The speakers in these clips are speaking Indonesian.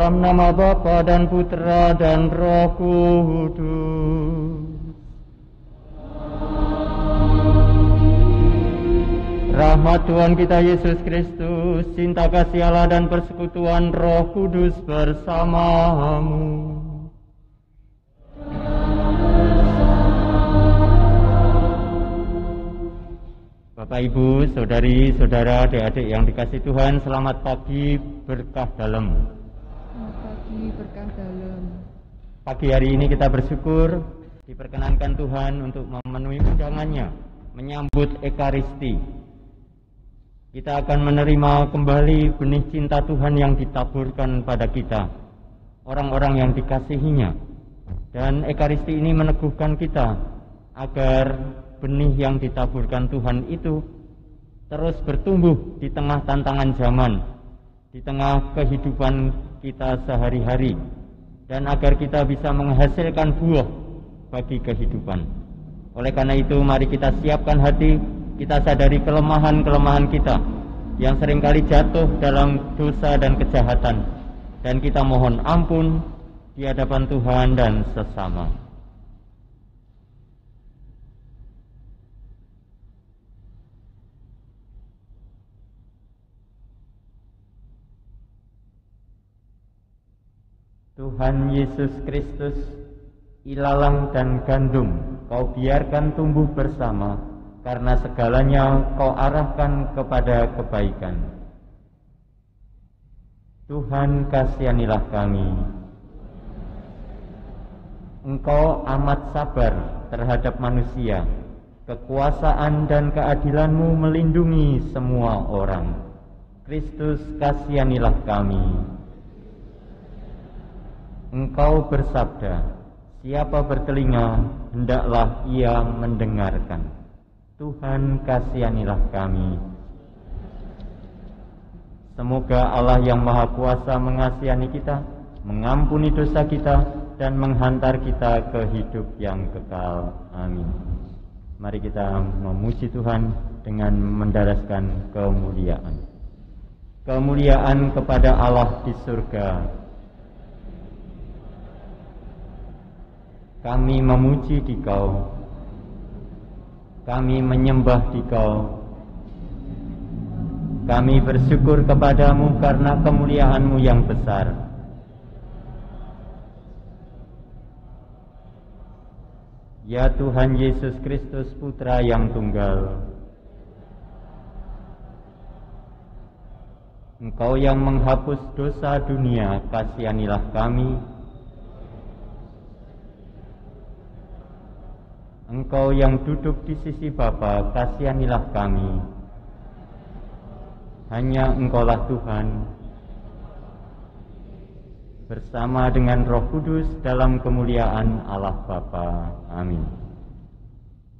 Dalam nama Bapa dan Putra dan Roh Kudus. Rahmat Tuhan kita Yesus Kristus, cinta kasih Allah dan persekutuan Roh Kudus bersamamu. Bapak, Ibu, Saudari, Saudara, adik-adik yang dikasih Tuhan, selamat pagi berkah dalam. Selamat pagi berkah dalam. Pagi hari ini kita bersyukur diperkenankan Tuhan untuk memenuhi undangannya, menyambut Ekaristi. Kita akan menerima kembali benih cinta Tuhan yang ditaburkan pada kita, orang-orang yang dikasihinya. Dan Ekaristi ini meneguhkan kita agar benih yang ditaburkan Tuhan itu terus bertumbuh di tengah tantangan zaman, di tengah kehidupan kita sehari-hari, dan agar kita bisa menghasilkan buah bagi kehidupan. Oleh karena itu, mari kita siapkan hati, kita sadari kelemahan-kelemahan kita yang seringkali jatuh dalam dosa dan kejahatan, dan kita mohon ampun di hadapan Tuhan dan sesama. Tuhan Yesus Kristus, ilalang dan gandum Kau biarkan tumbuh bersama, karena segalanya Kau arahkan kepada kebaikan. Tuhan, kasihanilah kami. Engkau amat sabar terhadap manusia, kekuasaan dan keadilan-Mu melindungi semua orang. Kristus, kasihanilah kami. Engkau bersabda, siapa bertelinga, hendaklah ia mendengarkan. Tuhan, kasihanilah kami. Semoga Allah yang Maha Kuasa mengasihani kita, mengampuni dosa kita, dan menghantar kita ke hidup yang kekal. Amin. Mari kita memuji Tuhan dengan mendaraskan kemuliaan. Kemuliaan kepada Allah di surga. Kami memuji Dikau, kami menyembah Dikau, kami bersyukur kepadamu karena kemuliaan-Mu yang besar. Ya Tuhan Yesus Kristus, Putra yang tunggal, Engkau yang menghapus dosa dunia, kasihanilah kami. Engkau yang duduk di sisi Bapa, kasihanilah kami. Hanya Engkaulah Tuhan, bersama dengan Roh Kudus dalam kemuliaan Allah Bapa. Amin.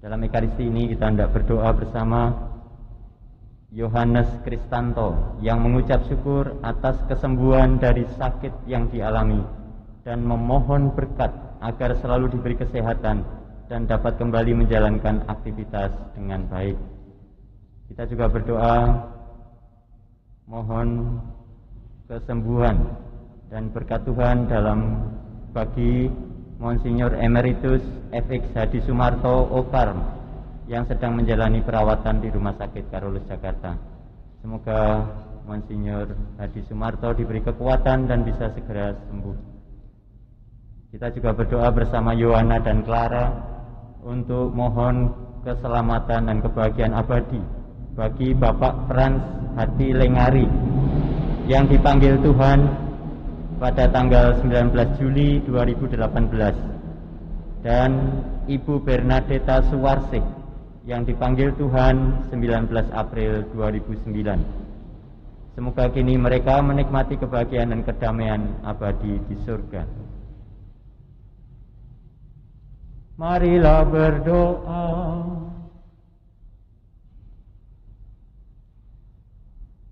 Dalam Ekaristi ini kita hendak berdoa bersama Yohanes Kristanto yang mengucap syukur atas kesembuhan dari sakit yang dialami dan memohon berkat agar selalu diberi kesehatan dan dapat kembali menjalankan aktivitas dengan baik. Kita juga berdoa mohon kesembuhan dan berkat Tuhan dalam bagi Monsinyur Emeritus FX Hadi Sumarto Okarm yang sedang menjalani perawatan di Rumah Sakit Karolus Jakarta. Semoga Monsinyur Hadi Sumarto diberi kekuatan dan bisa segera sembuh. Kita juga berdoa bersama Yohana dan Clara untuk mohon keselamatan dan kebahagiaan abadi bagi Bapak Frans Hati Lengari yang dipanggil Tuhan pada tanggal 19 Juli 2018 dan Ibu Bernadetta Suwarsih yang dipanggil Tuhan 19 April 2009. Semoga kini mereka menikmati kebahagiaan dan kedamaian abadi di surga. Marilah berdoa.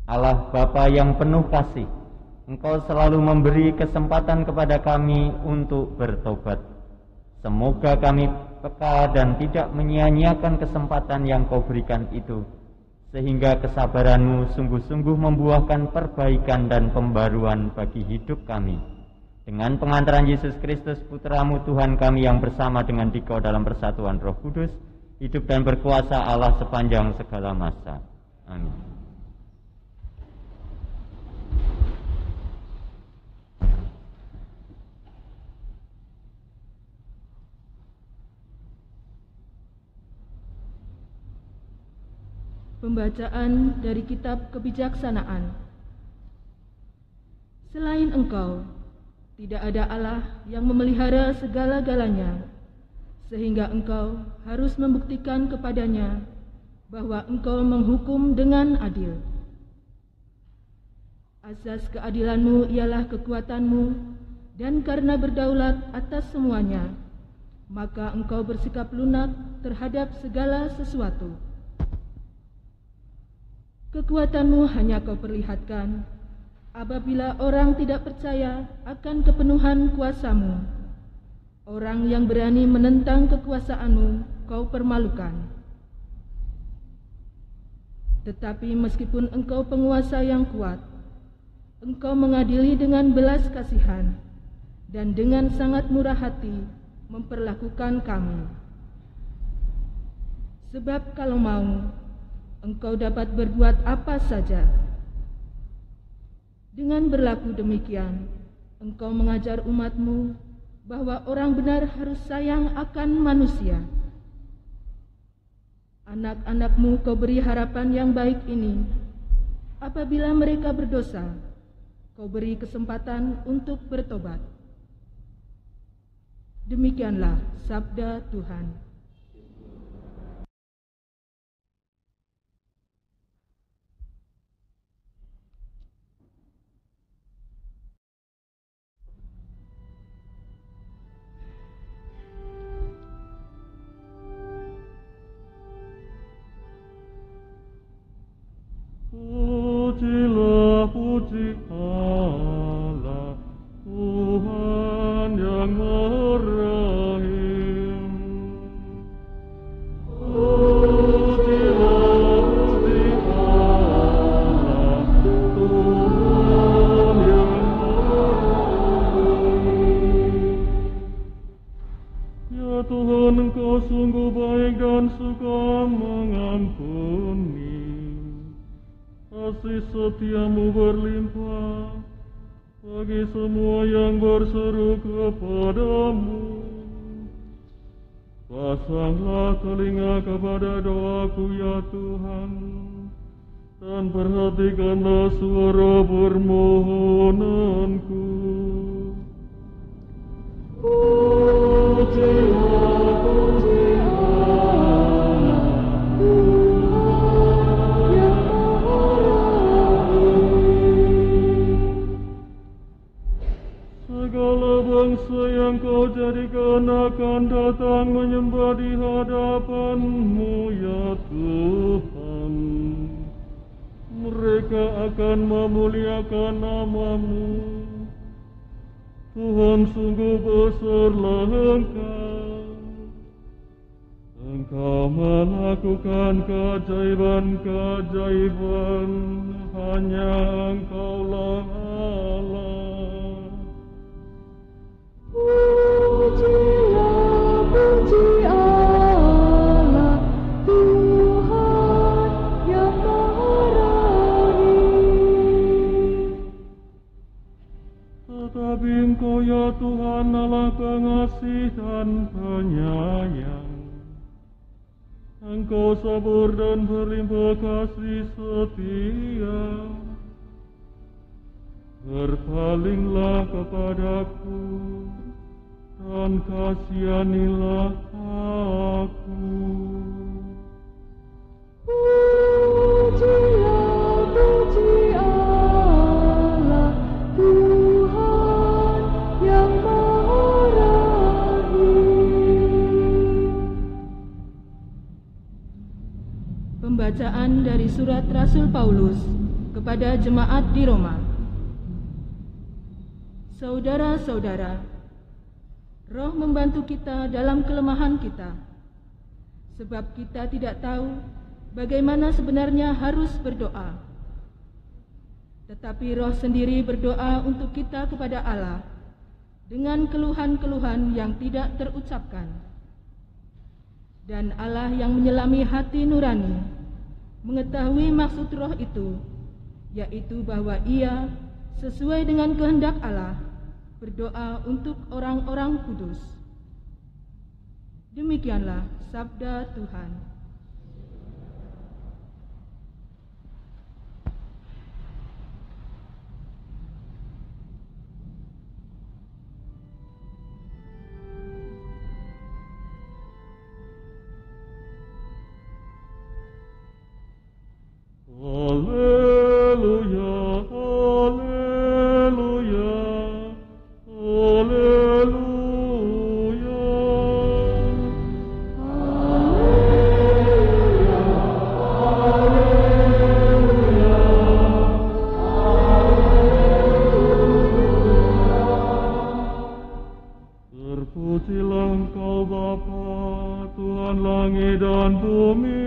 Allah Bapa yang penuh kasih, Engkau selalu memberi kesempatan kepada kami untuk bertobat. Semoga kami peka dan tidak menyia-nyiakan kesempatan yang Kau berikan itu, sehingga kesabaran-Mu sungguh-sungguh membuahkan perbaikan dan pembaruan bagi hidup kami. Dengan pengantaran Yesus Kristus, Putra-Mu Tuhan kami, yang bersama dengan Dikau dalam persatuan Roh Kudus, hidup dan berkuasa Allah sepanjang segala masa. Amin. Pembacaan dari Kitab Kebijaksanaan. Selain Engkau, tidak ada Allah yang memelihara segala-galanya, sehingga Engkau harus membuktikan kepadanya bahwa Engkau menghukum dengan adil. Asas keadilan-Mu ialah kekuatan-Mu, dan karena berdaulat atas semuanya, maka Engkau bersikap lunak terhadap segala sesuatu. Kekuatan-Mu hanya Kau perlihatkan apabila orang tidak percaya akan kepenuhan kuasa-Mu. Orang yang berani menentang kekuasaan-Mu Kau permalukan. Tetapi meskipun Engkau penguasa yang kuat, Engkau mengadili dengan belas kasihan dan dengan sangat murah hati memperlakukan kami. Sebab kalau mau, Engkau dapat berbuat apa saja. Dengan berlaku demikian, Engkau mengajar umat-Mu bahwa orang benar harus sayang akan manusia. Anak-anak-Mu Kau beri harapan yang baik ini. Apabila mereka berdosa, Kau beri kesempatan untuk bertobat. Demikianlah sabda Tuhan. Pujilah, puji Allah, Tuhan yang Maha Rahim. Pujilah, puji Allah, Tuhan yang Maha Rahim. Ya Tuhan, Engkau sungguh baik dan suka mengampuni. Kasih setia-Mu berlimpah bagi semua yang berseru kepada-Mu. Pasanglah telinga kepada doaku, ya Tuhan, dan perhatikanlah suara permohonanku. Pujilah, puji segala bangsa yang Kau jadikan akan datang menyembah di hadapan-Mu, ya Tuhan. Mereka akan memuliakan nama-Mu. Tuhan, sungguh besarlah Engkau. Engkau melakukan keajaiban-keajaiban, hanya Engkaulah Allah. Pujilah, puji Allah, Tuhan yang Maha Rahim. Tetapi Engkau, ya Tuhan, Allah pengasih dan penyayang. Engkau sabar dan berlimpah kasih setia. Berpalinglah kepadaku dan kasihanilah aku. Pujilah, puji Allah, Tuhan yang Maha Rahim. Pembacaan dari surat Rasul Paulus kepada jemaat di Roma. Saudara-saudara, Roh membantu kita dalam kelemahan kita, sebab kita tidak tahu bagaimana sebenarnya harus berdoa. Tetapi Roh sendiri berdoa untuk kita kepada Allah dengan keluhan-keluhan yang tidak terucapkan. Dan Allah yang menyelami hati nurani mengetahui maksud Roh itu, yaitu bahwa Ia sesuai dengan kehendak Allah berdoa untuk orang-orang kudus. Demikianlah sabda Tuhan. Haleluya, haleluya, haleluya. Terpujilah Engkau Bapa, Tuhan langit dan bumi.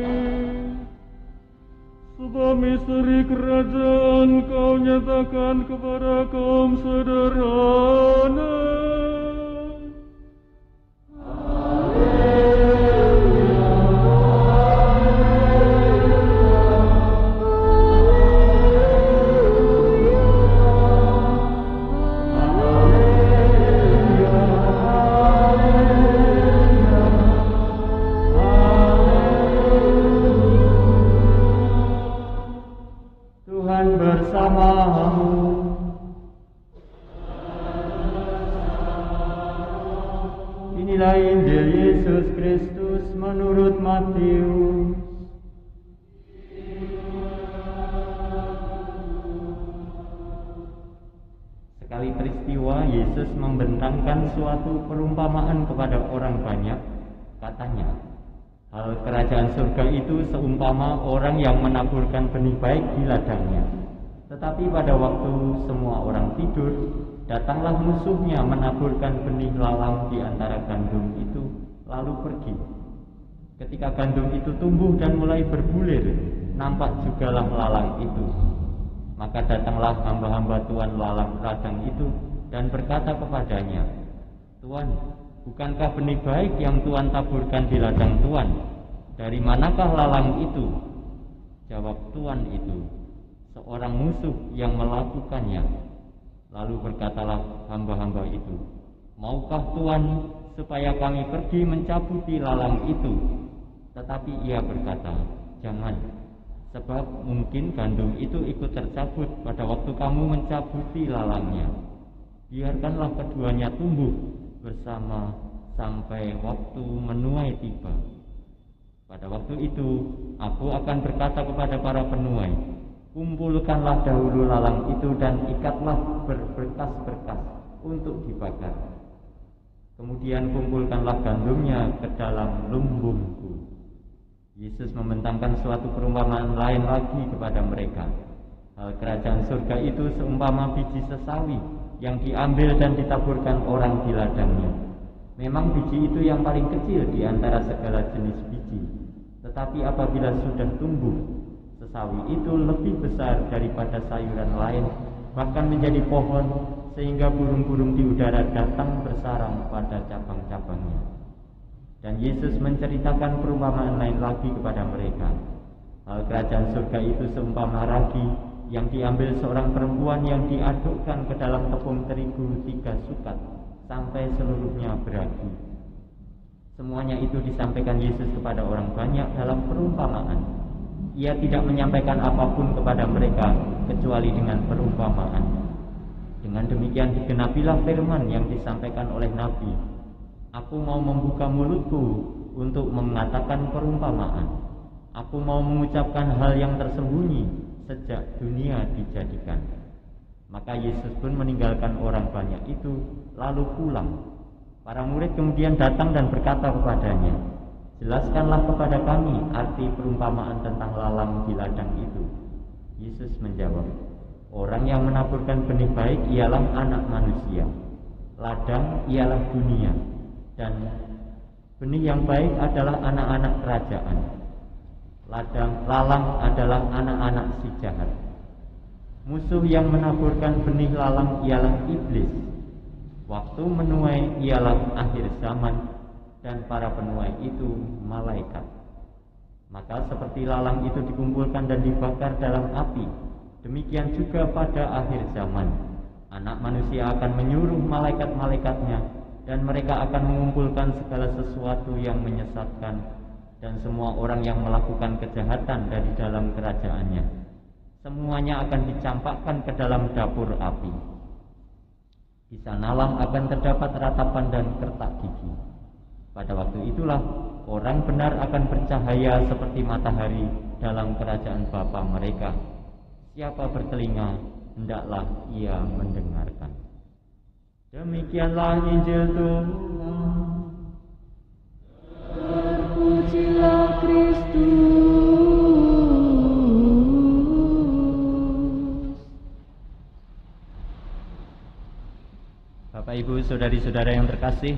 Sebab misteri kerajaan Kau nyatakan kepada kaum sederhana. Inilah Injil Yesus Kristus menurut Matius. Sekali peristiwa Yesus membentangkan suatu perumpamaan kepada orang banyak. Katanya, hal kerajaan surga itu seumpama orang yang menaburkan benih baik di ladangnya. Tetapi pada waktu semua orang tidur, datanglah musuhnya menaburkan benih lalang di antara gandum itu, lalu pergi. Ketika gandum itu tumbuh dan mulai berbulir, nampak jugalah lalang itu. Maka datanglah hamba-hamba tuan ladang itu dan berkata kepadanya, "Tuan, bukankah benih baik yang Tuan taburkan di ladang Tuan? Dari manakah lalang itu?" Jawab tuan itu, "Seorang musuh yang melakukannya." Lalu berkatalah hamba-hamba itu, "Maukah Tuan supaya kami pergi mencabuti lalang itu?" Tetapi ia berkata, "Jangan, sebab mungkin gandum itu ikut tercabut pada waktu kamu mencabuti lalangnya. Biarkanlah keduanya tumbuh bersama sampai waktu menuai tiba. Pada waktu itu, aku akan berkata kepada para penuai, kumpulkanlah dahulu lalang itu dan ikatlah berberkas-berkas untuk dibakar. Kemudian kumpulkanlah gandumnya ke dalam lumbungku." Yesus membentangkan suatu perumpamaan lain lagi kepada mereka. Hal kerajaan surga itu seumpama biji sesawi yang diambil dan ditaburkan orang di ladangnya. Memang biji itu yang paling kecil di antara segala jenis biji, tetapi apabila sudah tumbuh, sesawi itu lebih besar daripada sayuran lain, bahkan menjadi pohon, sehingga burung-burung di udara datang bersarang pada cabang-cabangnya. Dan Yesus menceritakan perumpamaan lain lagi kepada mereka. Hal kerajaan surga itu seumpama ragi yang diambil seorang perempuan yang diadukkan ke dalam tepung terigu 3 sukat sampai seluruhnya beragi. Semuanya itu disampaikan Yesus kepada orang banyak dalam perumpamaan. Ia tidak menyampaikan apapun kepada mereka kecuali dengan perumpamaan. Dengan demikian digenapilah firman yang disampaikan oleh Nabi, "Aku mau membuka mulutku untuk mengatakan perumpamaan. Aku mau mengucapkan hal yang tersembunyi sejak dunia dijadikan." Maka Yesus pun meninggalkan orang banyak itu, lalu pulang. Para murid kemudian datang dan berkata kepadanya, "Jelaskanlah kepada kami arti perumpamaan tentang lalang di ladang itu." Yesus menjawab, "Orang yang menaburkan benih baik ialah Anak Manusia. Ladang ialah dunia, dan benih yang baik adalah anak-anak kerajaan. Lalang adalah anak-anak si jahat. Musuh yang menaburkan benih lalang ialah iblis. Waktu menuai ialah akhir zaman, dan para penuai itu malaikat. Maka seperti lalang itu dikumpulkan dan dibakar dalam api, demikian juga pada akhir zaman Anak manusia akan menyuruh malaikat-malaikatnya, dan mereka akan mengumpulkan segala sesuatu yang menyesatkan dan semua orang yang melakukan kejahatan dari dalam kerajaannya. Semuanya akan dicampakkan ke dalam dapur api. Di sanalah akan terdapat ratapan dan kertak gigi. Pada waktu itulah orang benar akan bercahaya seperti matahari dalam kerajaan Bapa mereka. Siapa bertelinga, hendaklah ia mendengarkan. Demikianlah Injil Tuhan. Terpujilah Kristus. Bapak Ibu, saudari-saudara yang terkasih,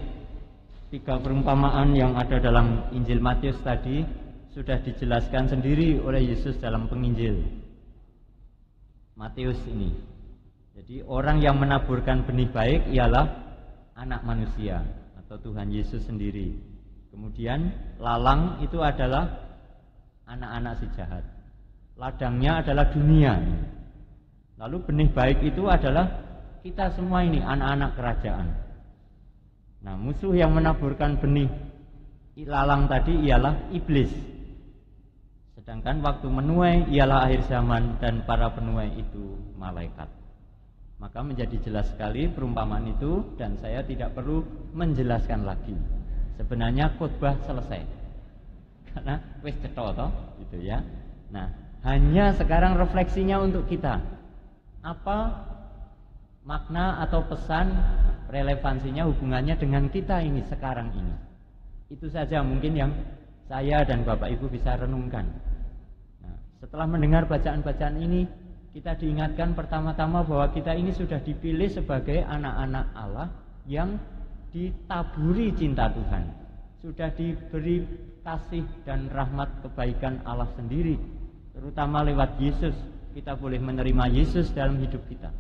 3 perumpamaan yang ada dalam Injil Matius tadi sudah dijelaskan sendiri oleh Yesus dalam penginjil Matius ini. Jadi orang yang menaburkan benih baik ialah anak manusia atau Tuhan Yesus sendiri. Kemudian lalang itu adalah anak-anak si jahat. Ladangnya adalah dunia. Lalu benih baik itu adalah kita semua ini, anak-anak kerajaan. Nah, musuh yang menaburkan benih lalang tadi ialah iblis. Sedangkan waktu menuai ialah akhir zaman, dan para penuai itu malaikat. Maka menjadi jelas sekali perumpamaan itu, dan saya tidak perlu menjelaskan lagi. Sebenarnya khotbah selesai, karena wis cetha toh, gitu ya. Nah, hanya sekarang refleksinya untuk kita. Apa makna atau pesan, relevansinya, hubungannya dengan kita ini sekarang ini? Itu saja mungkin yang saya dan Bapak Ibu bisa renungkan. Nah, setelah mendengar bacaan-bacaan ini, kita diingatkan pertama-tama bahwa kita ini sudah dipilih sebagai anak-anak Allah yang ditaburi cinta Tuhan. Sudah diberi kasih dan rahmat kebaikan Allah sendiri, terutama lewat Yesus. Kita boleh menerima Yesus dalam hidup kita.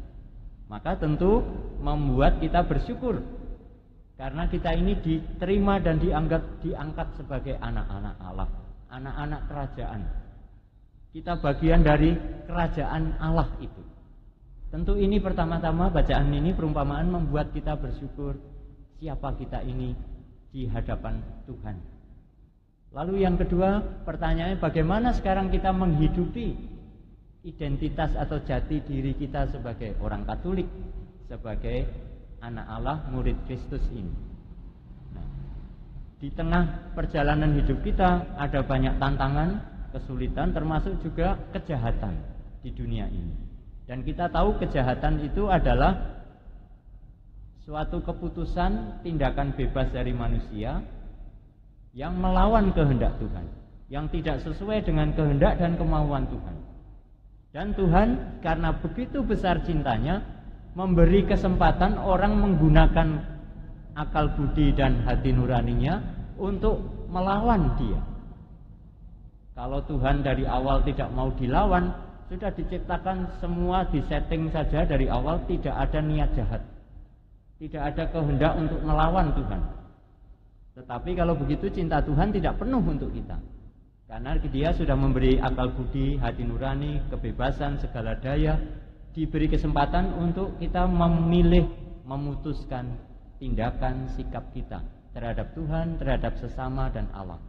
Maka tentu membuat kita bersyukur, karena kita ini diterima dan diangkat sebagai anak-anak Allah, anak-anak kerajaan. Kita bagian dari kerajaan Allah itu. Tentu ini pertama-tama bacaan ini, perumpamaan, membuat kita bersyukur siapa kita ini di hadapan Tuhan. Lalu yang kedua, pertanyaannya bagaimana sekarang kita menghidupi identitas atau jati diri kita sebagai orang Katolik, sebagai anak Allah, murid Kristus ini. Nah, di tengah perjalanan hidup kita ada banyak tantangan, kesulitan, termasuk juga kejahatan di dunia ini. Dan kita tahu kejahatan itu adalah suatu keputusan, tindakan bebas dari manusia yang melawan kehendak Tuhan, yang tidak sesuai dengan kehendak dan kemauan Tuhan. Dan Tuhan karena begitu besar cintanya memberi kesempatan orang menggunakan akal budi dan hati nuraninya untuk melawan Dia. Kalau Tuhan dari awal tidak mau dilawan, sudah diciptakan semua, disetting saja dari awal, tidak ada niat jahat, tidak ada kehendak untuk melawan Tuhan. Tetapi kalau begitu cinta Tuhan tidak penuh untuk kita, karena Dia sudah memberi akal budi, hati nurani, kebebasan, segala daya, diberi kesempatan untuk kita memilih, memutuskan tindakan sikap kita terhadap Tuhan, terhadap sesama dan Allah,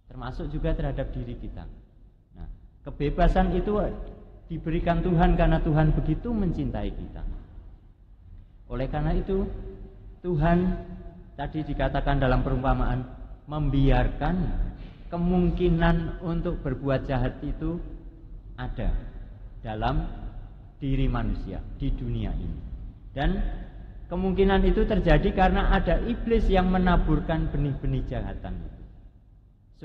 termasuk juga terhadap diri kita. Nah, kebebasan itu diberikan Tuhan karena Tuhan begitu mencintai kita. Oleh karena itu, Tuhan tadi dikatakan dalam perumpamaan membiarkan kemungkinan untuk berbuat jahat itu ada dalam diri manusia di dunia ini. Dan kemungkinan itu terjadi karena ada iblis yang menaburkan benih-benih kejahatan itu,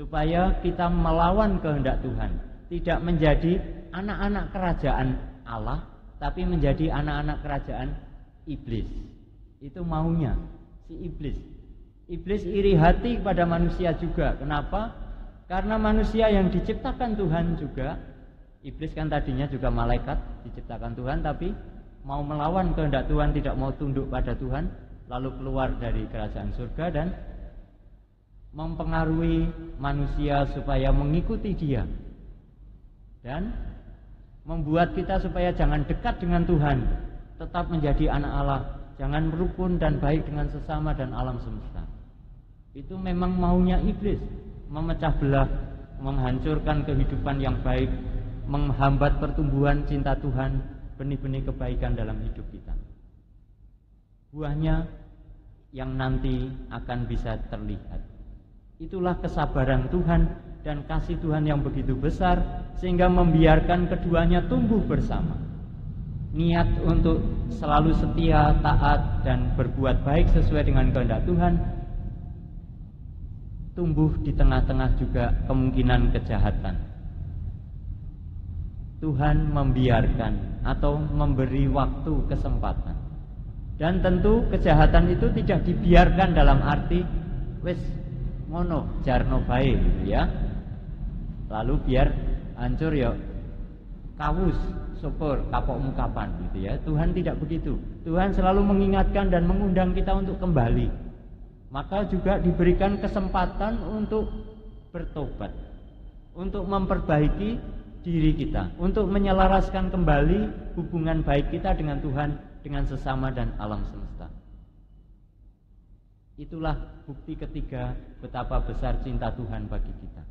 supaya kita melawan kehendak Tuhan, tidak menjadi anak-anak kerajaan Allah, tapi menjadi anak-anak kerajaan iblis. Itu maunya si iblis. Iblis iri hati kepada manusia juga. Kenapa? Karena manusia yang diciptakan Tuhan juga, iblis kan tadinya juga malaikat diciptakan Tuhan, tapi mau melawan kehendak Tuhan, tidak mau tunduk pada Tuhan, lalu keluar dari kerajaan surga dan mempengaruhi manusia supaya mengikuti dia, dan membuat kita supaya jangan dekat dengan Tuhan, tetap menjadi anak Allah, jangan rukun dan baik dengan sesama dan alam semesta. Itu memang maunya iblis, memecah belah, menghancurkan kehidupan yang baik, menghambat pertumbuhan cinta Tuhan, benih-benih kebaikan dalam hidup kita. Buahnya yang nanti akan bisa terlihat. Itulah kesabaran Tuhan dan kasih Tuhan yang begitu besar, sehingga membiarkan keduanya tumbuh bersama. Niat untuk selalu setia, taat, dan berbuat baik sesuai dengan kehendak Tuhan tumbuh di tengah-tengah juga kemungkinan kejahatan. Tuhan membiarkan atau memberi waktu kesempatan. Dan tentu kejahatan itu tidak dibiarkan dalam arti wis ngono jarno bae gitu ya. Lalu biar hancur ya kawus syukur kapokmu kapan gitu ya. Tuhan tidak begitu. Tuhan selalu mengingatkan dan mengundang kita untuk kembali. Maka juga diberikan kesempatan untuk bertobat, untuk memperbaiki diri kita, untuk menyelaraskan kembali hubungan baik kita dengan Tuhan, dengan sesama dan alam semesta. Itulah bukti ketiga betapa besar cinta Tuhan bagi kita.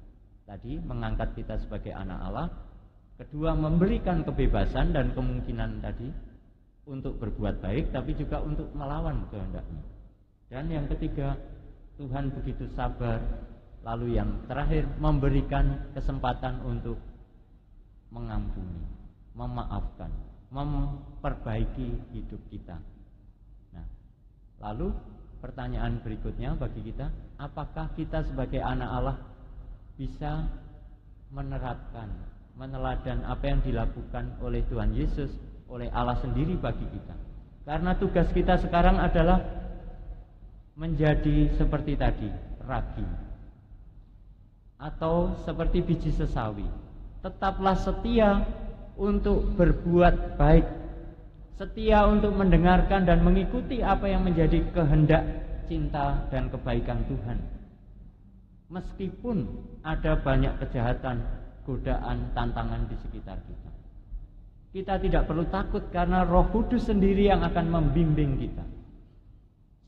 Tadi mengangkat kita sebagai anak Allah, kedua memberikan kebebasan dan kemungkinan tadi untuk berbuat baik, tapi juga untuk melawan kehendaknya. Dan yang ketiga, Tuhan begitu sabar. Lalu yang terakhir, memberikan kesempatan untuk mengampuni, memaafkan, memperbaiki hidup kita. Nah, lalu pertanyaan berikutnya bagi kita, apakah kita sebagai anak Allah bisa menerapkan, meneladan apa yang dilakukan oleh Tuhan Yesus, oleh Allah sendiri bagi kita? Karena tugas kita sekarang adalah menjadi seperti tadi, ragi, atau seperti biji sesawi. Tetaplah setia untuk berbuat baik, setia untuk mendengarkan dan mengikuti apa yang menjadi kehendak, cinta, dan kebaikan Tuhan. Meskipun ada banyak kejahatan, godaan, tantangan di sekitar kita, kita tidak perlu takut karena Roh Kudus sendiri yang akan membimbing kita.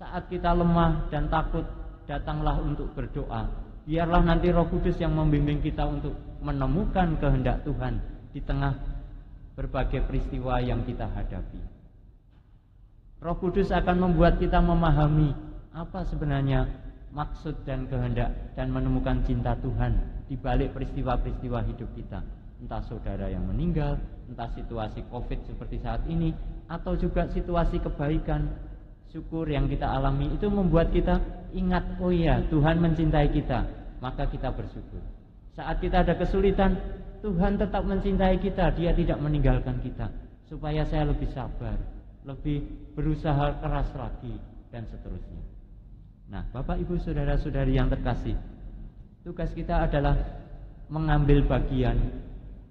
Saat kita lemah dan takut, datanglah untuk berdoa. Biarlah nanti Roh Kudus yang membimbing kita untuk menemukan kehendak Tuhan di tengah berbagai peristiwa yang kita hadapi. Roh Kudus akan membuat kita memahami apa sebenarnya maksud dan kehendak dan menemukan cinta Tuhan di balik peristiwa-peristiwa hidup kita. Entah saudara yang meninggal, entah situasi COVID seperti saat ini, atau juga situasi kebaikan, syukur yang kita alami, itu membuat kita ingat, oh iya, Tuhan mencintai kita, maka kita bersyukur. Saat kita ada kesulitan, Tuhan tetap mencintai kita, Dia tidak meninggalkan kita, supaya saya lebih sabar, lebih berusaha keras lagi, dan seterusnya. Nah, Bapak, Ibu, Saudara-saudari yang terkasih, tugas kita adalah mengambil bagian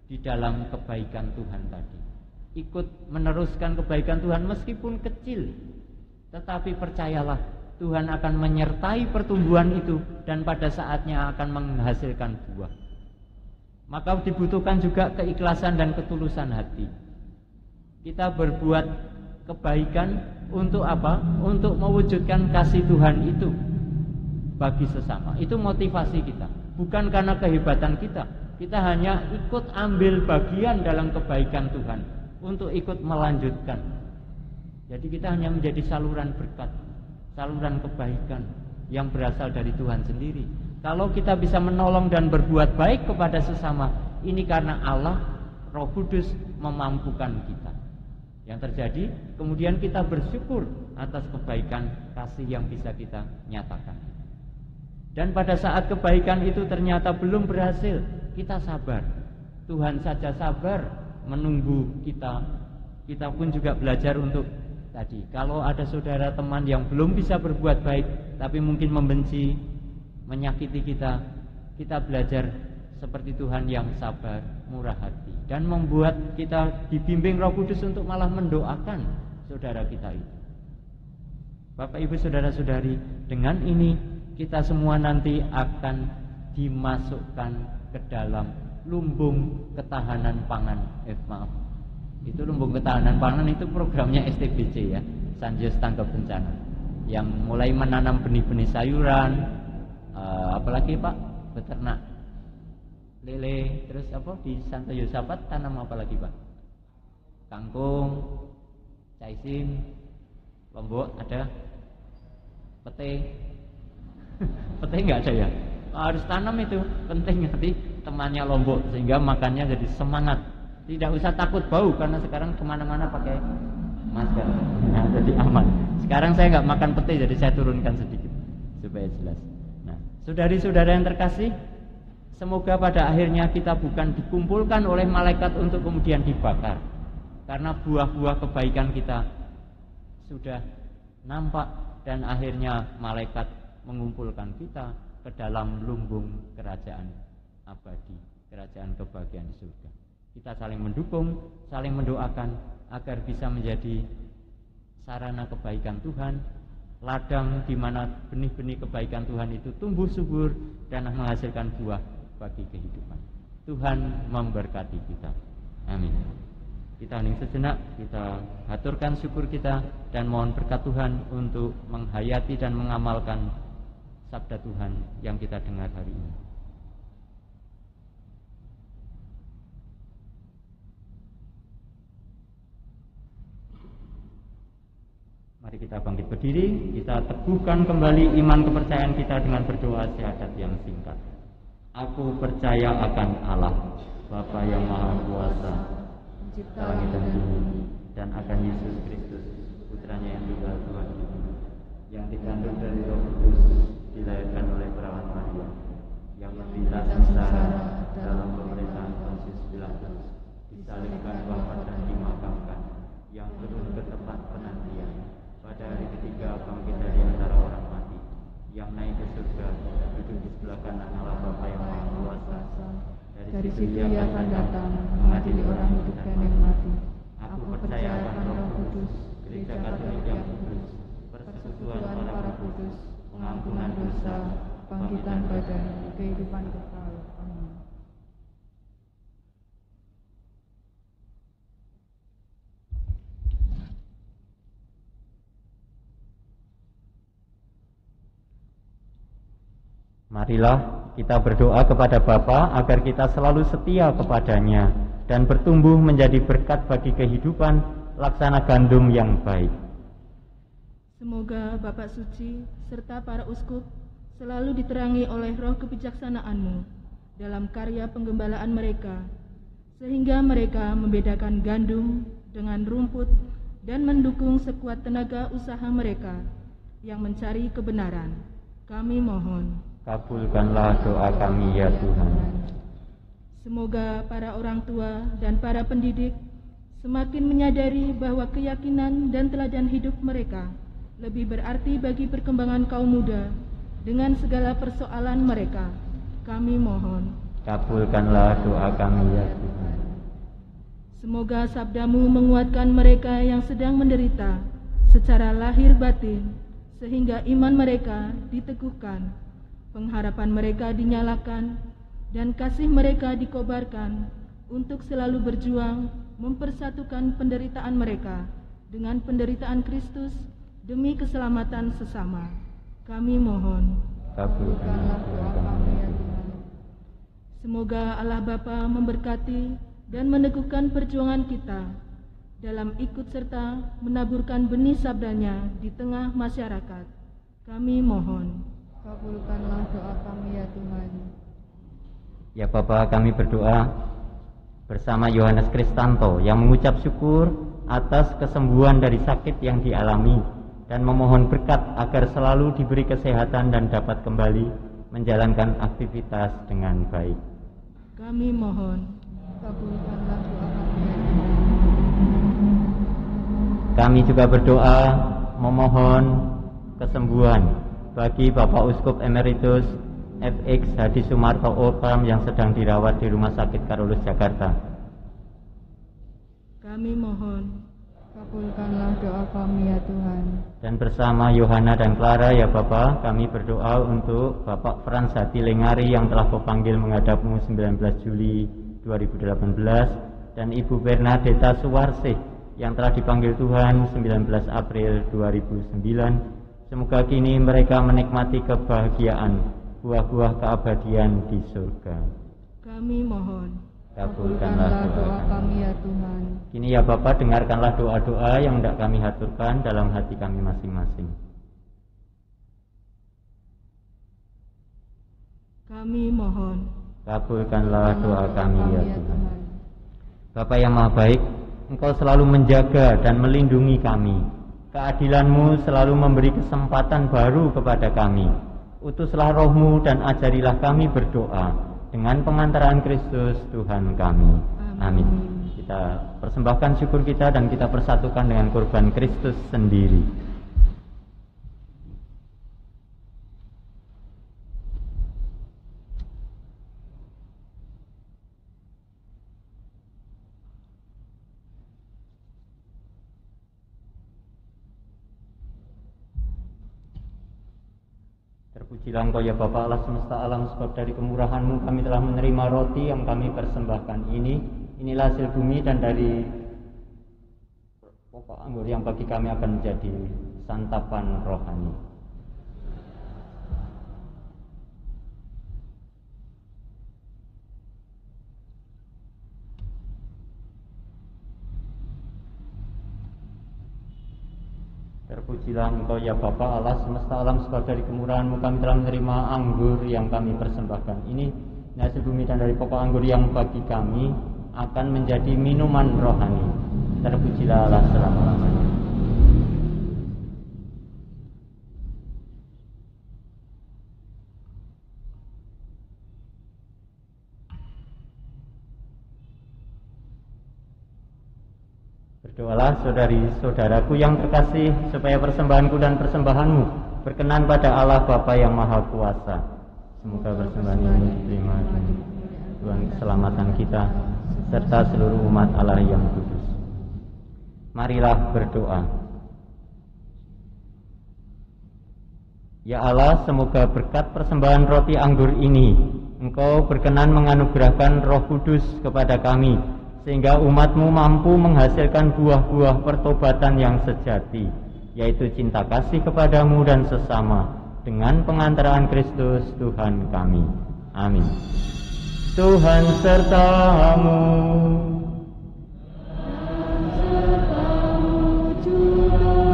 di dalam kebaikan Tuhan tadi. Ikut meneruskan kebaikan Tuhan meskipun kecil, tetapi percayalah, Tuhan akan menyertai pertumbuhan itu dan pada saatnya akan menghasilkan buah. Maka dibutuhkan juga keikhlasan dan ketulusan hati. Kita berbuat kebaikan untuk apa? Untuk mewujudkan kasih Tuhan itu bagi sesama. Itu motivasi kita, bukan karena kehebatan kita. Kita hanya ikut ambil bagian dalam kebaikan Tuhan untuk ikut melanjutkan. Jadi kita hanya menjadi saluran berkat, saluran kebaikan yang berasal dari Tuhan sendiri. Kalau kita bisa menolong dan berbuat baik kepada sesama, ini karena Allah, Roh Kudus memampukan kita. Yang terjadi, kemudian kita bersyukur atas kebaikan kasih yang bisa kita nyatakan. Dan pada saat kebaikan itu ternyata belum berhasil, kita sabar. Tuhan saja sabar menunggu kita. Kita pun juga belajar untuk tadi, kalau ada saudara teman yang belum bisa berbuat baik, tapi mungkin membenci, menyakiti kita kita belajar seperti Tuhan yang sabar, murah hati, dan membuat kita dibimbing Roh Kudus untuk malah mendoakan saudara kita itu. Bapak Ibu saudara-saudari, dengan ini kita semua nanti akan dimasukkan ke dalam lumbung ketahanan pangan. Itu lumbung ketahanan pangan itu programnya STBC ya, Sanjos Tanggap Bencana, yang mulai menanam benih-benih sayuran, apalagi Pak, beternak lele, terus apa di Santo Yosafat tanam apa lagi Pak? Kangkung, caisim, lombok ada, pete, pete nggak ada ya? Harus tanam itu, penting nanti temannya lombok sehingga makannya jadi semangat. Tidak usah takut bau karena sekarang kemana-mana pakai masker, nah, jadi aman. Sekarang saya nggak makan pete, jadi saya turunkan sedikit supaya jelas. Nah, saudari-saudara yang terkasih, semoga pada akhirnya kita bukan dikumpulkan oleh malaikat untuk kemudian dibakar, karena buah-buah kebaikan kita sudah nampak dan akhirnya malaikat mengumpulkan kita ke dalam lumbung kerajaan abadi, kerajaan kebahagiaan di surga. Kita saling mendukung, saling mendoakan agar bisa menjadi sarana kebaikan Tuhan, ladang di mana benih-benih kebaikan Tuhan itu tumbuh subur dan menghasilkan buah bagi kehidupan. Tuhan memberkati kita. Amin. Kita hening sejenak, kita haturkan syukur kita dan mohon berkat Tuhan untuk menghayati dan mengamalkan sabda Tuhan yang kita dengar hari ini. Mari kita bangkit berdiri, kita teguhkan kembali iman kepercayaan kita dengan berdoa syahadat yang singkat. Aku percaya akan Allah, Bapa yang Maha Kuasa, Pencipta langit dan bumi, dan akan Yesus Kristus, Putranya yang tunggal Tuhan kita, yang dikandung dari Roh Kudus, dilahirkan oleh perawan Maria, yang menderita sengsara dalam pemerintahan Pontius Pilatus, disalibkan, wafat dan dimakamkan, yang turun ke tempat penantian, pada hari ketiga bangkit dari antara orang mati, yang naik ke surga, duduk di sebelah kanan Allah Bapa yang Maha Kuasa. Dari situ Ia akan datang mengadili orang hidup dan yang mati. Aku percaya akan Roh Kudus, Gereja Katolik yang kudus, persekutuan para kudus, pengampunan dosa, bangkitan badan, kehidupan kekal. Amin. Marilah kita berdoa kepada Bapa agar kita selalu setia kepadanya dan bertumbuh menjadi berkat bagi kehidupan, laksana gandum yang baik. Semoga Bapak Suci serta para uskup selalu diterangi oleh roh kebijaksanaan-Mu dalam karya penggembalaan mereka, sehingga mereka membedakan gandum dengan rumput dan mendukung sekuat tenaga usaha mereka yang mencari kebenaran. Kami mohon, kabulkanlah doa kami ya Tuhan. Semoga para orang tua dan para pendidik semakin menyadari bahwa keyakinan dan teladan hidup mereka lebih berarti bagi perkembangan kaum muda dengan segala persoalan mereka. Kami mohon, kabulkanlah doa kami ya Tuhan. Semoga sabda-Mu menguatkan mereka yang sedang menderita secara lahir batin, sehingga iman mereka diteguhkan, pengharapan mereka dinyalakan, dan kasih mereka dikobarkan untuk selalu berjuang mempersatukan penderitaan mereka dengan penderitaan Kristus demi keselamatan sesama. Kami mohon, kabulkanlah doa kami ya Tuhan. Semoga Allah Bapa memberkati dan meneguhkan perjuangan kita dalam ikut serta menaburkan benih sabdanya di tengah masyarakat. Kami mohon, kabulkanlah doa kami ya Tuhan. Ya Bapa, kami berdoa bersama Yohanes Kristanto yang mengucap syukur atas kesembuhan dari sakit yang dialami dan memohon berkat agar selalu diberi kesehatan dan dapat kembali menjalankan aktivitas dengan baik. Kami mohon, kabulkanlah doa kami ya Tuhan. Kami juga berdoa memohon kesembuhan bagi Bapak Uskup Emeritus FX Hadi Sumarto Opam yang sedang dirawat di Rumah Sakit Karolus Jakarta. Kami mohon, Kabulkanlah doa kami ya Tuhan. Dan bersama Yohana dan Clara ya Bapa, kami berdoa untuk Bapak Frans Hati Lengari yang telah Kau-panggil menghadap-Mu 19 Juli 2018 dan Ibu Bernadetta Suwarsih yang telah dipanggil Tuhan 19 April 2009. Semoga kini mereka menikmati kebahagiaan, buah-buah keabadian di surga. kami mohon, Kabulkanlah doa kami. ya Tuhan. Kini ya Bapa, dengarkanlah doa-doa yang hendak kami haturkan dalam hati kami masing-masing. kami mohon, Kabulkanlah doa kami ya Tuhan. Bapa yang Maha Baik, Engkau selalu menjaga dan melindungi kami. Keadilan-Mu selalu memberi kesempatan baru kepada kami. Utuslah Roh-Mu dan ajarilah kami berdoa dengan pengantaran Kristus Tuhan kami. Amin. Kita persembahkan syukur kita dan kita persatukan dengan kurban Kristus sendiri. Terpujilah Engkau ya Bapa Allah semesta alam, sebab dari kemurahan-Mu kami telah menerima roti yang kami persembahkan ini. Inilah hasil bumi dan dari pokok anggur yang bagi kami akan menjadi santapan rohani. Terpujilah Engkau ya Bapa Allah semesta alam, sebab dari kemurahan-Mu kami telah menerima anggur yang kami persembahkan ini hasil bumi dan dari pokok anggur yang bagi kami akan menjadi minuman rohani. Terpujilah Allah selama-lamanya. Berdoalah saudari-saudaraku yang terkasih, supaya persembahanku dan persembahanmu berkenan pada Allah Bapa yang Maha Kuasa. Semoga persembahan ini diterima Tuhan keselamatan kita serta seluruh umat Allah yang kudus. Marilah berdoa. Ya Allah, semoga berkat persembahan roti anggur ini Engkau berkenan menganugerahkan Roh Kudus kepada kami, sehingga umat-Mu mampu menghasilkan buah-buah pertobatan yang sejati, yaitu cinta kasih kepadamu dan sesama, dengan pengantaran Kristus Tuhan kami. Amin. Tuhan sertamu.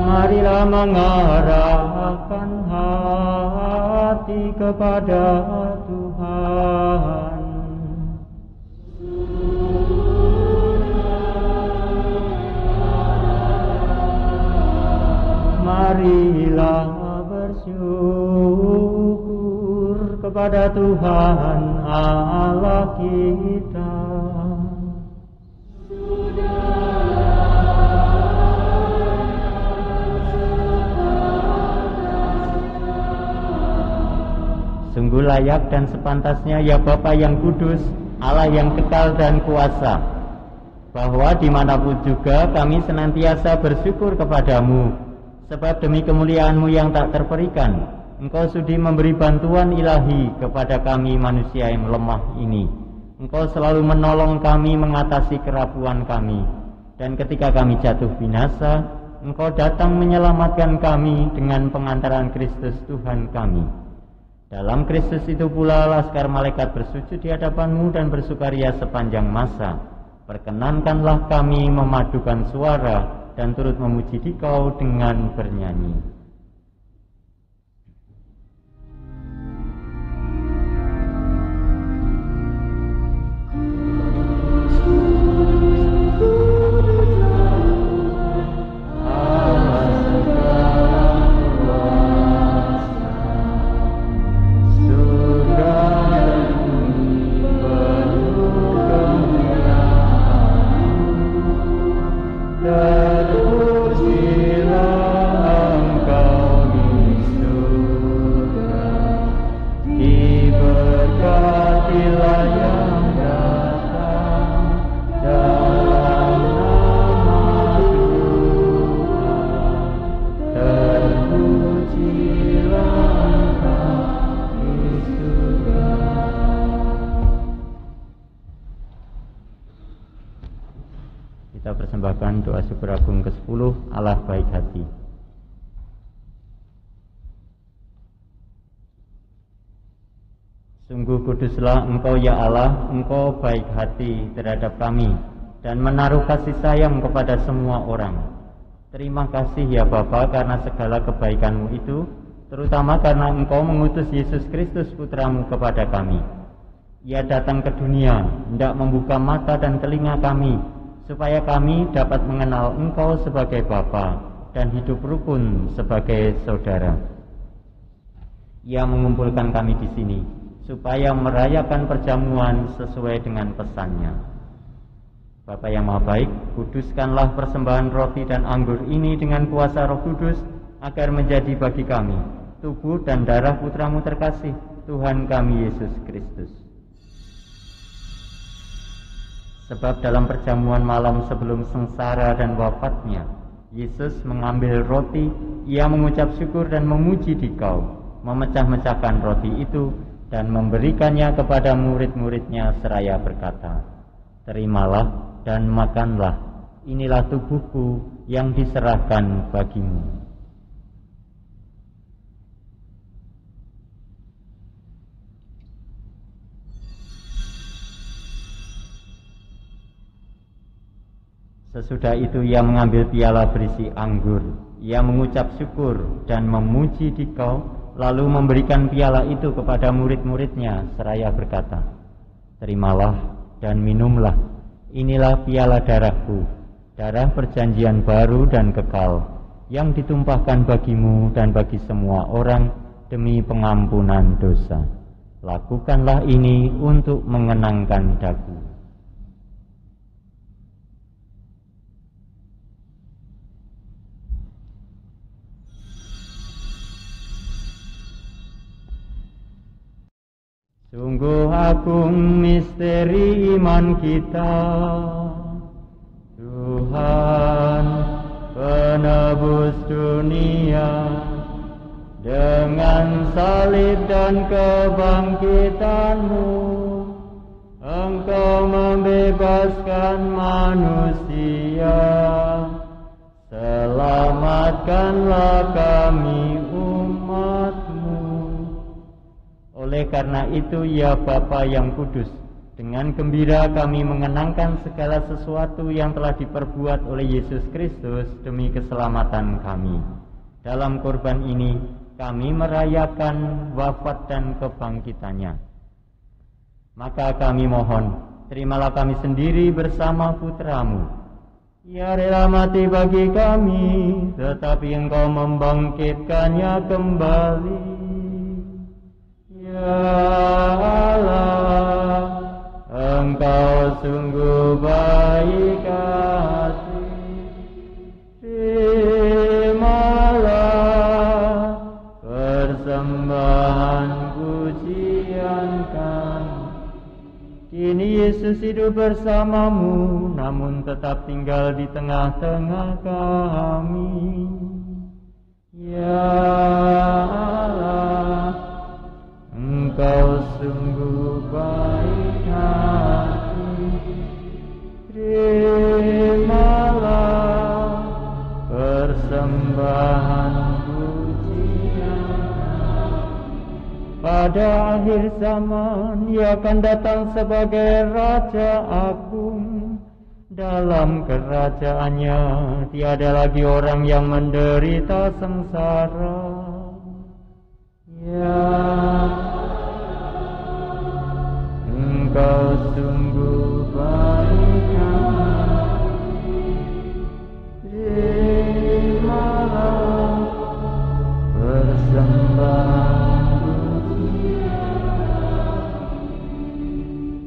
Marilah mengarahkan hati kepada Tuhan. Marilah bersyukur kepada Tuhan Allah kita. Sungguh layak dan sepantasnya ya Bapa yang kudus, Allah yang kekal dan kuasa, bahwa dimanapun juga kami senantiasa bersyukur kepadamu, sebab demi kemuliaan-Mu yang tak terperikan, Engkau sudi memberi bantuan ilahi kepada kami manusia yang lemah ini. Engkau selalu menolong kami mengatasi kerapuan kami, dan ketika kami jatuh binasa, Engkau datang menyelamatkan kami dengan pengantaran Kristus Tuhan kami. Dalam Kristus itu pula laskar malaikat bersujud di hadapan-Mu dan bersukaria sepanjang masa. Perkenankanlah kami memadukan suara dan turut memuji Dikau dengan bernyanyi. Terpujilah Engkau Kita persembahkan doa syukur agung ke-10, Allah baik hati. Sungguh kuduslah Engkau ya Allah, Engkau baik hati terhadap kami dan menaruh kasih sayang kepada semua orang. Terima kasih ya Bapa karena segala kebaikan-Mu itu, terutama karena Engkau mengutus Yesus Kristus Putra-Mu kepada kami. Ia datang ke dunia, hendak membuka mata dan telinga kami, supaya kami dapat mengenal Engkau sebagai Bapa dan hidup rukun sebagai saudara. Ia mengumpulkan kami di sini, supaya merayakan perjamuan sesuai dengan pesan-Nya. Bapa yang Maha Baik, kuduskanlah persembahan roti dan anggur ini dengan kuasa Roh Kudus, agar menjadi bagi kami tubuh dan darah Putra-Mu terkasih, Tuhan kami Yesus Kristus. Sebab dalam perjamuan malam sebelum sengsara dan wafat-Nya, Yesus mengambil roti, Ia mengucap syukur dan memuji Dikau, memecah-mecahkan roti itu dan memberikannya kepada murid-murid-Nya seraya berkata, "Terimalah dan makanlah, inilah tubuhku yang diserahkan bagimu." Sesudah itu Ia mengambil piala berisi anggur, Ia mengucap syukur dan memuji Dikau, lalu memberikan piala itu kepada murid-murid-Nya seraya berkata, "Terimalah dan minumlah, inilah piala darahku, darah perjanjian baru dan kekal, yang ditumpahkan bagimu dan bagi semua orang demi pengampunan dosa. Lakukanlah ini untuk mengenangkan daku." Sungguh agung misteri iman kita, Tuhan penebus dunia, dengan salib dan kebangkitan-Mu, Engkau membebaskan manusia. Selamatkanlah kami umat-Mu. Oleh karena itu, ya Bapa yang kudus, dengan gembira kami mengenangkan segala sesuatu yang telah diperbuat oleh Yesus Kristus demi keselamatan kami. Dalam kurban ini, kami merayakan wafat dan kebangkitannya. Maka kami mohon, terimalah kami sendiri bersama Putra-Mu. Ia rela mati bagi kami, tetapi Engkau membangkitkannya kembali. Ya Allah, Engkau sungguh baik hati. Terimalah persembahan pujian kami. Kini Yesus hidup bersama-Mu, namun tetap tinggal di tengah-tengah kami. Ya Allah, Engkau sungguh baik hati. Terimalah persembahan pujian. Pada akhir zaman Ia akan datang sebagai Raja Agung. Dalam kerajaannya tiada lagi orang yang menderita sengsara. Ya, Engkau sungguh baik hati. Terimalah persembahan pujian.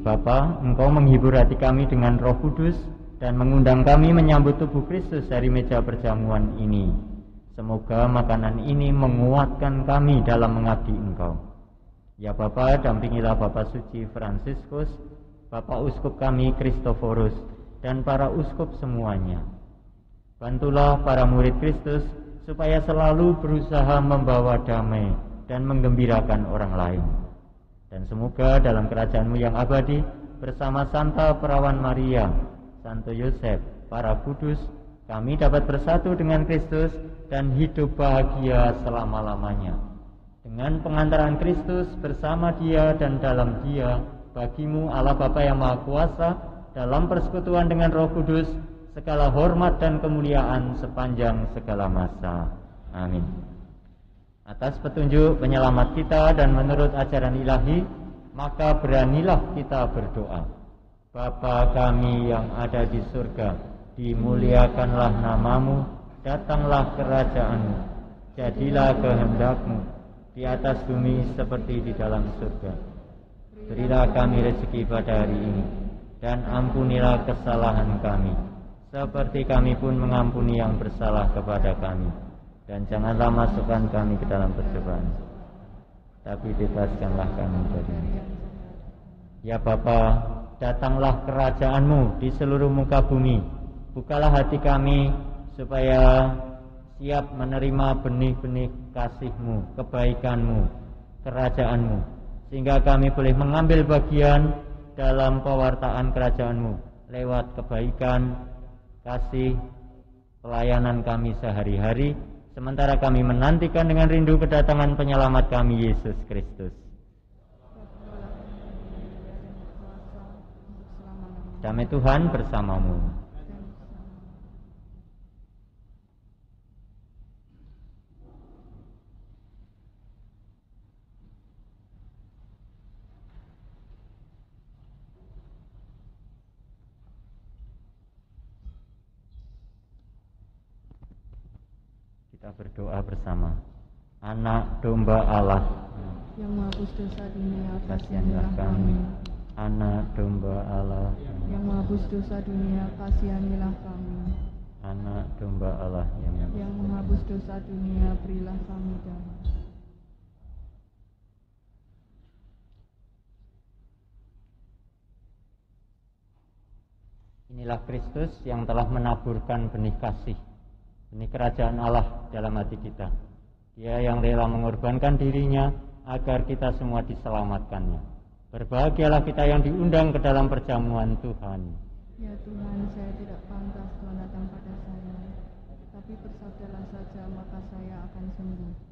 Bapa, Engkau menghibur hati kami dengan Roh Kudus dan mengundang kami menyambut tubuh Kristus dari meja perjamuan ini. Semoga makanan ini menguatkan kami dalam mengabdi Engkau. Ya Bapa, dampingilah Bapak Suci Fransiskus, Bapak Uskup kami Kristoforus, dan para uskup semuanya. Bantulah para murid Kristus supaya selalu berusaha membawa damai dan menggembirakan orang lain. Dan semoga dalam kerajaan-Mu yang abadi, bersama Santa Perawan Maria, Santo Yosef, para kudus, kami dapat bersatu dengan Kristus dan hidup bahagia selama-lamanya. Dengan pengantaran Kristus bersama Dia dan dalam Dia, bagimu Allah Bapa yang Maha Kuasa, dalam persekutuan dengan Roh Kudus, segala hormat dan kemuliaan sepanjang segala masa. Amin. Atas petunjuk penyelamat kita dan menurut ajaran ilahi, maka beranilah kita berdoa. Bapa kami yang ada di surga, dimuliakanlah namamu, datanglah kerajaanmu, jadilah kehendakmu, di atas bumi seperti di dalam surga. Berilah kami rezeki pada hari ini, dan ampunilah kesalahan kami, seperti kami pun mengampuni yang bersalah kepada kami. Dan janganlah masukkan kami ke dalam percobaan, tapi bebaskanlah kami dari. Ya Bapa, datanglah kerajaanmu di seluruh muka bumi. Bukalah hati kami supaya siap menerima benih-benih kasih-Mu, kebaikan-Mu, kerajaan-Mu, sehingga kami boleh mengambil bagian dalam pewartaan kerajaan-Mu lewat kebaikan, kasih, pelayanan kami sehari-hari, sementara kami menantikan dengan rindu kedatangan penyelamat kami, Yesus Kristus. Damai Tuhan bersamamu. Kita berdoa bersama. Anak domba Allah yang menghapus dosa dunia, kasihanilah kami. Anak domba Allah yang menghapus dosa dunia, kasihanilah kami. Anak domba Allah yang menghapus dosa dunia, berilah kami damai. Inilah Kristus yang telah menaburkan benih kasih, benih kerajaan Allah dalam hati kita. Dia yang rela mengorbankan dirinya agar kita semua diselamatkannya. Berbahagialah kita yang diundang ke dalam perjamuan Tuhan. Ya Tuhan, saya tidak pantas Tuhan datang pada saya, tapi bersabdalah saja maka saya akan sembuh.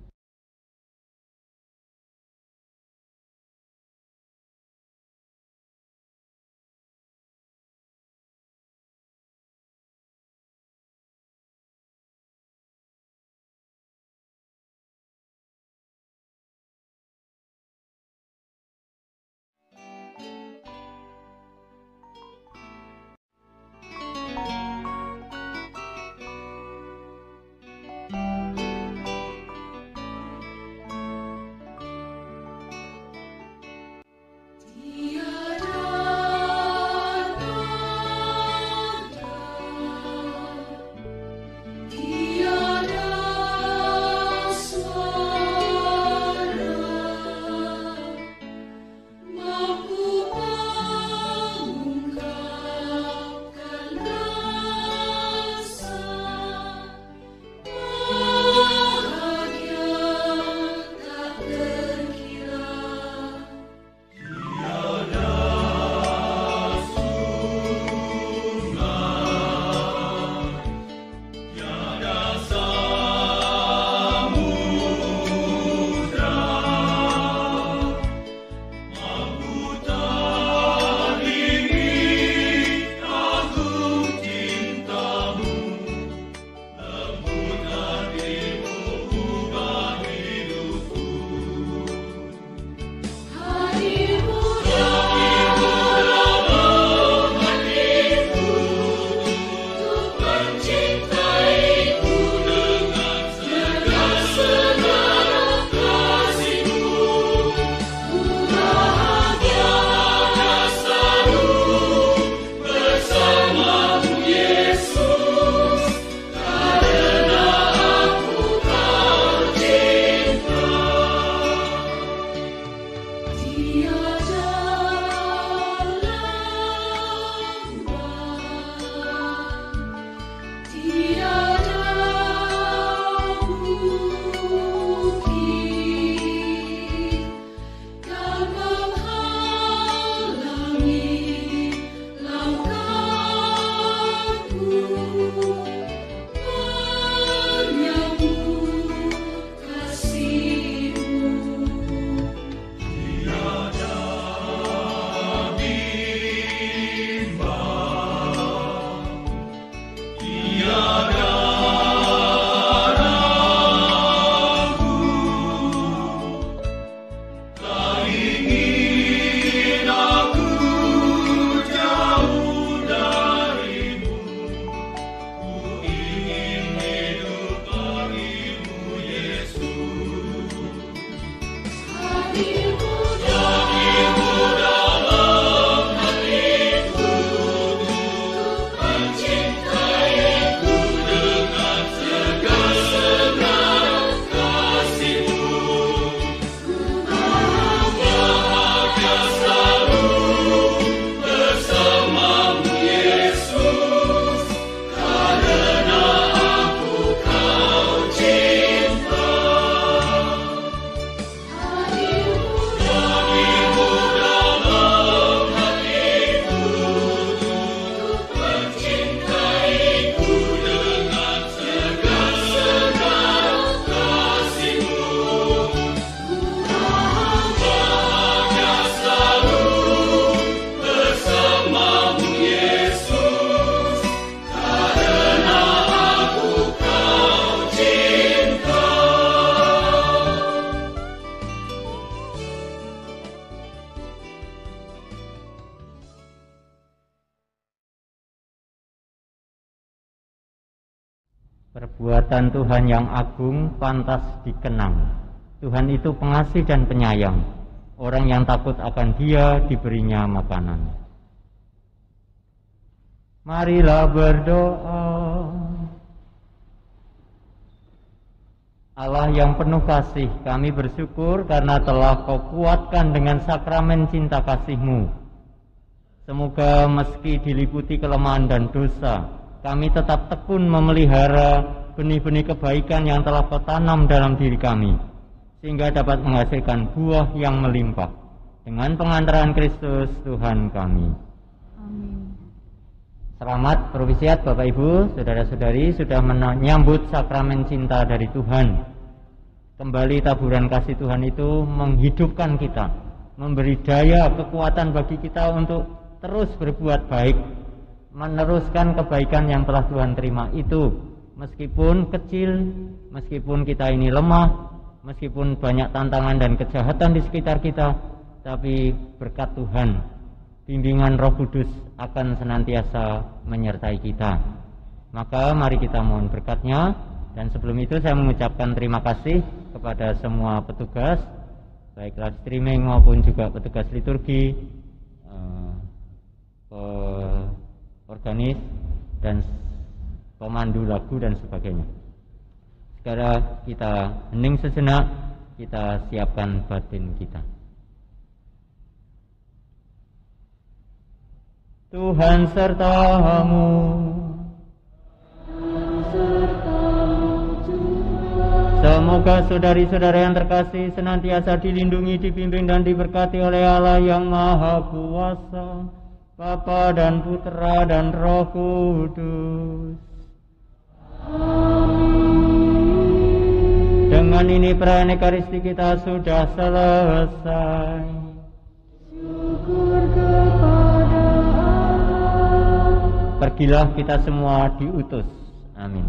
Perbuatan Tuhan yang agung pantas dikenang. Tuhan itu pengasih dan penyayang. Orang yang takut akan Dia diberinya makanan. Marilah berdoa. Allah yang penuh kasih, kami bersyukur karena telah Kau kuatkan dengan sakramen cinta kasih-Mu. Semoga meski diliputi kelemahan dan dosa, kami tetap tekun memelihara benih-benih kebaikan yang telah Kau tanam dalam diri kami, sehingga dapat menghasilkan buah yang melimpah. Dengan pengantaran Kristus Tuhan kami. Amin. Selamat provisiat Bapak Ibu, saudara-saudari sudah menyambut sakramen cinta dari Tuhan. Kembali taburan kasih Tuhan itu menghidupkan kita, memberi daya kekuatan bagi kita untuk terus berbuat baik, meneruskan kebaikan yang telah Tuhan terima itu. Meskipun kecil, meskipun kita ini lemah, meskipun banyak tantangan dan kejahatan di sekitar kita, tapi berkat Tuhan, bimbingan Roh Kudus akan senantiasa menyertai kita. Maka mari kita mohon berkat-Nya. Dan sebelum itu saya mengucapkan terima kasih kepada semua petugas, baik live streaming maupun juga petugas liturgi, organis dan pemandu lagu dan sebagainya. Sekarang kita hening sejenak, kita siapkan batin kita. Tuhan sertamu. Semoga saudari-saudara yang terkasih senantiasa dilindungi, dibimbing dan diberkati oleh Allah yang Maha Kuasa, Bapa dan Putra dan Roh Kudus. Amin. Dengan ini perayaan Ekaristi kita sudah selesai. Syukur kepada Allah. Pergilah kita semua diutus. Amin.